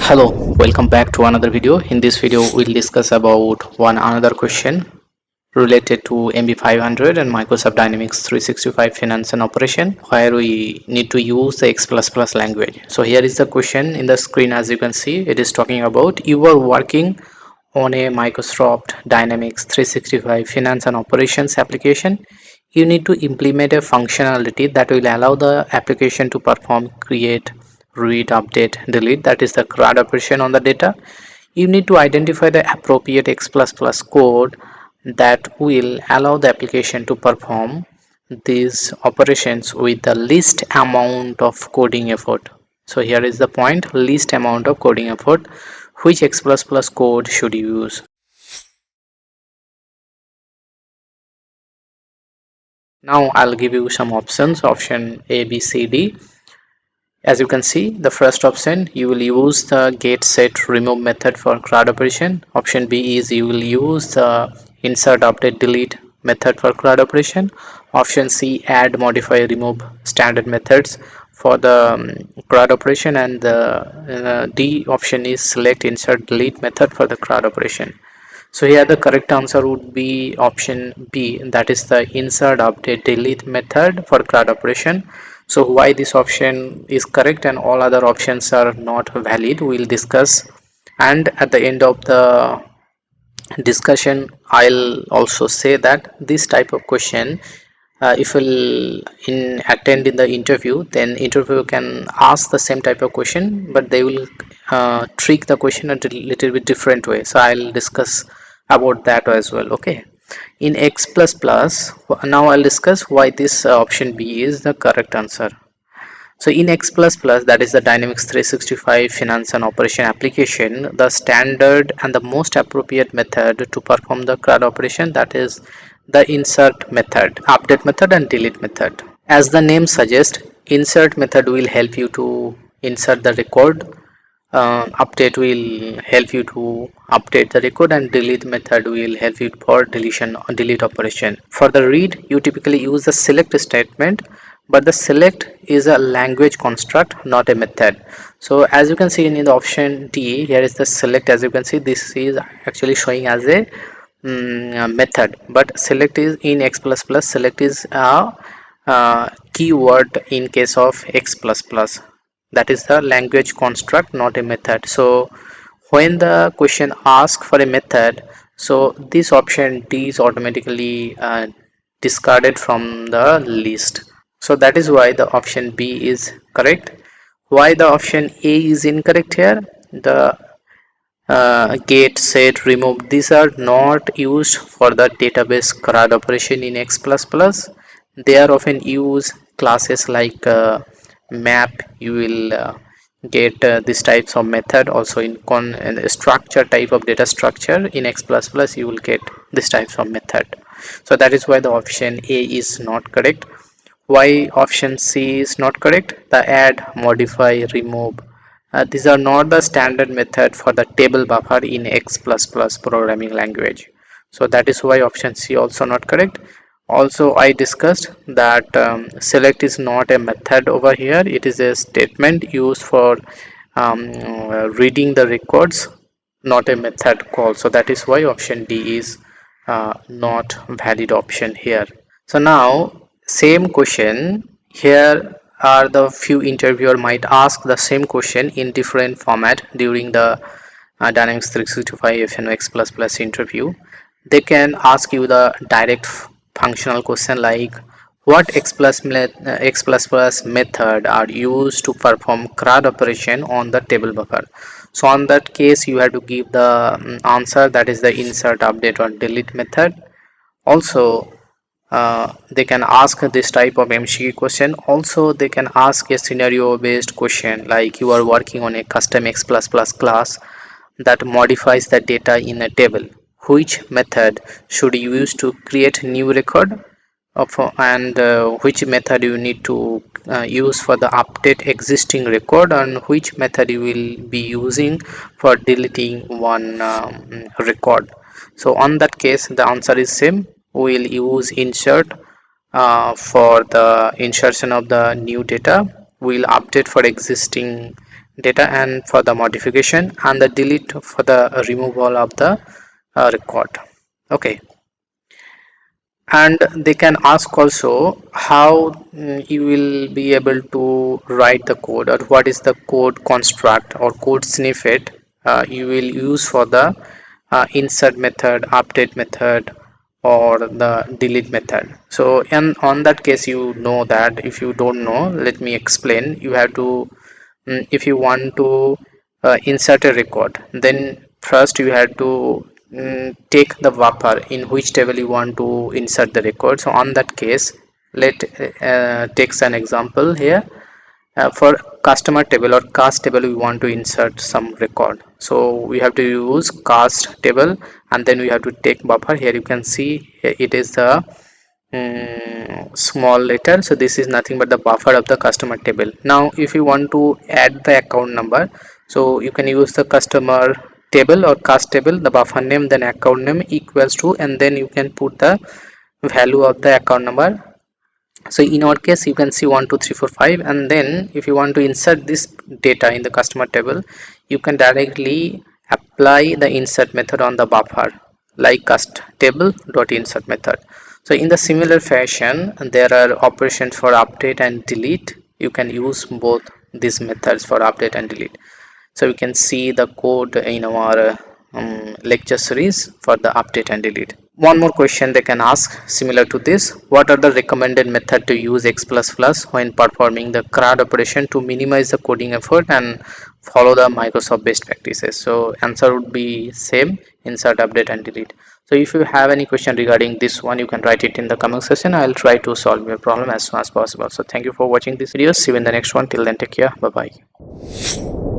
Hello, welcome back to another video. In this video, we'll discuss about one another question related to MB500 and Microsoft Dynamics 365 Finance and Operation, where we need to use the X++ language. So here is the question in the screen. As you can see, it is talking about you are working on a Microsoft Dynamics 365 Finance and Operations application. You need to implement a functionality that will allow the application to perform create, read, update, delete, that is the CRUD operation on the data. You need to identify the appropriate X++ code that will allow the application to perform these operations with the least amount of coding effort. So here is the point, least amount of coding effort. Which X++ code should you use? Now I'll give you some options, option A, B, C, D. As you can see, the first option, you will use the get set remove method for CRUD operation. Option B is you will use the insert update delete method for CRUD operation. Option C, add modify remove standard methods for the CRUD operation, and the D option is select insert delete method for the CRUD operation. So here the correct answer would be option B, that is the insert update delete method for CRUD operation. So why this option is correct and all other options are not valid, we'll discuss. And at the end of the discussion, I'll also say that this type of question, if will in attend in the interview, then interviewer can ask the same type of question, but they will trick the question a little bit different way. So I'll discuss about that as well. Okay, in X++, now I'll discuss why this option B is the correct answer. So in X++, that is the Dynamics 365 Finance and Operation application, the standard and the most appropriate method to perform the CRUD operation, that is the insert method, update method and delete method. As the name suggests, insert method will help you to insert the record, update will help you to update the record, and delete method will help you for deletion or delete operation. For the read, you typically use the select statement, but the select is a language construct, not a method. So as you can see in the option D, here is the select. As you can see, this is actually showing as a method, but select is in X++, select is a keyword in case of X++. That is the language construct, not a method. So when the question asks for a method, so this option D is automatically discarded from the list. So that is why the option B is correct. Why the option A is incorrect here? The get, set, remove, these are not used for the database CRUD operation in X++. They are often used classes like map. You will get these types of method. Also in structure type of data structure in X++, you will get this types of method. So that is why the option A is not correct. Why option C is not correct? The add, modify, remove, these are not the standard method for the table buffer in X++ programming language. So that is why option C also not correct. Also, I discussed that select is not a method over here. It is a statement used for reading the records, not a method call. So that is why option D is not valid option here. So now same question here are the few interviewer might ask the same question in different format during the Dynamics 365 FNX++ interview. They can ask you the direct functional question like what X++ method are used to perform CRUD operation on the table buffer. So on that case you have to give the answer, that is the insert, update or delete method. Also they can ask this type of MCQ question. Also they can ask a scenario based question like you are working on a custom X++ class that modifies the data in a table. Which method should you use to create new record and which method you need to use for the update existing record, and which method you will be using for deleting one record. So on that case the answer is same. We will use insert for the insertion of the new data. We will update for existing data and for the modification, and the delete for the removal of the record. Okay, and they can ask also how you will be able to write the code, or what is the code construct or code snippet you will use for the insert method, update method, or the delete method. So and on that case, you know that if you don't know, let me explain. You have to if you want to insert a record, then first you have to take the buffer in which table you want to insert the record. So on that case, let takes an example here. For customer table or cast table, we want to insert some record, so we have to use cast table, and then we have to take buffer. Here you can see it is the small letter, so this is nothing but the buffer of the customer table. Now if you want to add the account number, so you can use the customer table or cast table, the buffer name, then account name equals to, and then you can put the value of the account number. So in our case, you can see 1 2 3 4 5, and then if you want to insert this data in the customer table, you can directly apply the insert method on the buffer, like cust table dot insert method. So in the similar fashion, there are operations for update and delete. You can use both these methods for update and delete. So we can see the code in our lecture series for the update and delete. One more question they can ask similar to this: what are the recommended method to use X++ when performing the CRUD operation to minimize the coding effort and follow the Microsoft best practices? So answer would be same: insert, update, and delete. So if you have any question regarding this one, you can write it in the comment section. I'll try to solve your problem as soon as possible. So thank you for watching this video. See you in the next one. Till then, take care. Bye bye.